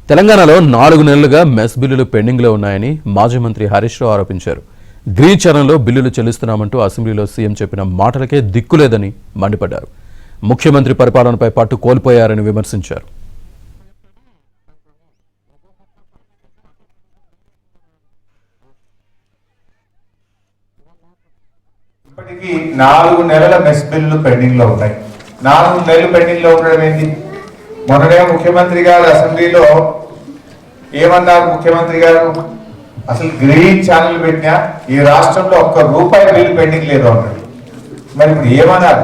తెలంగాణలో 4 నెలలుగా మెస్ బిల్లులు పెండింగ్లో ఉన్నాయని మాజీ మంత్రి హరీష్ రావు ఆరోపించారు. గ్రీన్ ఛానల్లో బిల్లులు చెల్లిస్తున్నామంటూ అసెంబ్లీలో సీఎం చెప్పిన మాటలకే దిక్కులేదని మండిపడ్డారు. ముఖ్యమంత్రి పరిపాలనపై పట్టు కోల్పోయారని విమర్శించారు. ఇప్పటికీ 4 నెలల మెస్ బిల్లులు పెండింగ్ లో ఉన్నాయి. 4 నెలలు పెండింగ్ లో ఉండడం ఏంటి? మొన్ననే ముఖ్యమంత్రి గారు అసెంబ్లీలో ఏమన్నారు? ముఖ్యమంత్రి గారు అసలు గ్రీన్ ఛానల్ పెట్టినా ఈ రాష్ట్రంలో ₹1 బిల్లు పెండింగ్ లేదు అన్నాడు. మరి ఇప్పుడు ఏమన్నారు?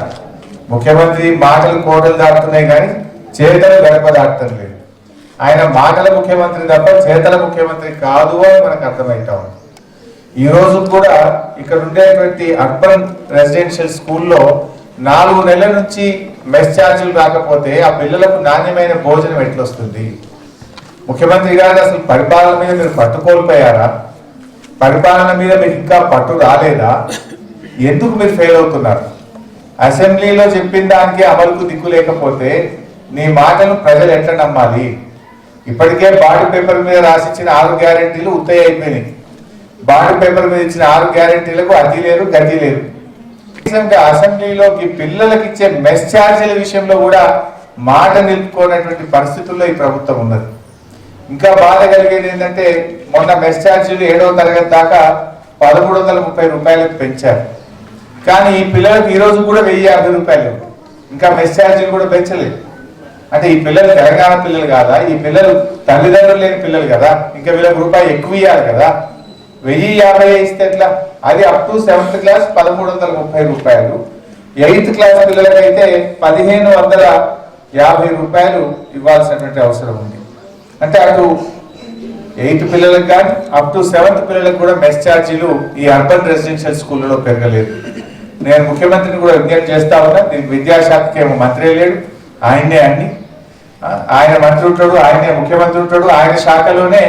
ముఖ్యమంత్రి మాటలు కోటలు దాటుతున్నాయి కానీ చేతలు గడప దాటం లేదు. ఆయన మాటల ముఖ్యమంత్రి తప్ప చేతల ముఖ్యమంత్రి కాదు అని మనకు అర్థమవుతా ఉంది. ఈ రోజు కూడా ఇక్కడ ఉండేటువంటి అర్బన్ రెసిడెన్షియల్ స్కూల్లో 4 నెలల నుంచి మెస్ ఛార్జీలు రాకపోతే ఆ పిల్లలకు నాణ్యమైన భోజనం ఎట్లొస్తుంది? ముఖ్యమంత్రి గారు అసలు పరిపాలన మీద మీరు పట్టు కోల్పోయారా? పరిపాలన మీద మీకు ఇంకా పట్టు రాలేదా? ఎందుకు మీరు ఫెయిల్ అవుతున్నారు? అసెంబ్లీలో చెప్పిన దానికి అమలుకు దిక్కు లేకపోతే నీ మాటలు ప్రజలు ఎట్లా నమ్మాలి? ఇప్పటికే బాండ్ పేపర్ మీద రాసిచ్చిన 6 గ్యారెంటీలు ఉత్తయ్య అయిపోయినాయి. బాండ్ పేపర్ మీద ఇచ్చిన 6 గ్యారెంటీలకు అతి లేదు గతి లేదు. అసెంబ్లీలోకి పిల్లలకి ఇచ్చే మెస్ ఛార్జీల విషయంలో కూడా మాట నిలుపుకోనటువంటి పరిస్థితుల్లో ఈ ప్రభుత్వం ఉన్నది. ఇంకా బాధ కలిగేది ఏంటంటే మొన్న మెస్ ఛార్జీలు 7వ తరగతి దాకా ₹1330 పెంచారు. కానీ ఈ పిల్లలకు ఈ రోజు కూడా ₹1050. ఇంకా మెస్ ఛార్జీలు కూడా పెంచలేదు. అంటే ఈ పిల్లలు తెలంగాణ పిల్లలు కాదా? ఈ పిల్లలు తల్లిదండ్రులు లేని పిల్లలు కదా? ఇంకా వీళ్ళకి రూపాయి ఎక్కువ ఇవ్వాలి కదా? 1050 ఇస్తే ఎట్లా? అది up to 7th class ₹1330. 8th class పిల్లలకైతే ₹1550 ఇవ్వాల్సినటువంటి అవసరం ఉంది. అంటే అటు 8th పిల్లలకు కానీ అప్ టు 7th పిల్లలకు కూడా మెస్ ఛార్జీలు ఈ అర్బన్ రెసిడెన్షియల్ స్కూళ్ళలో పెరగలేదు. నేను ముఖ్యమంత్రిని కూడా విజ్ఞప్తి చేస్తా ఉన్నా. దీనికి విద్యాశాఖకి ఏమో మంత్రి లేడు, ఆయనే అన్ని. ఆయన మంత్రి ఉంటాడు, ఆయనే ముఖ్యమంత్రి ఉంటాడు. ఆయన శాఖలోనే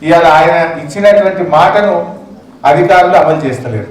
ఇవాళ ఆయన ఇచ్చినటువంటి మాటను అధికారులు అమలు చేస్తలేరు.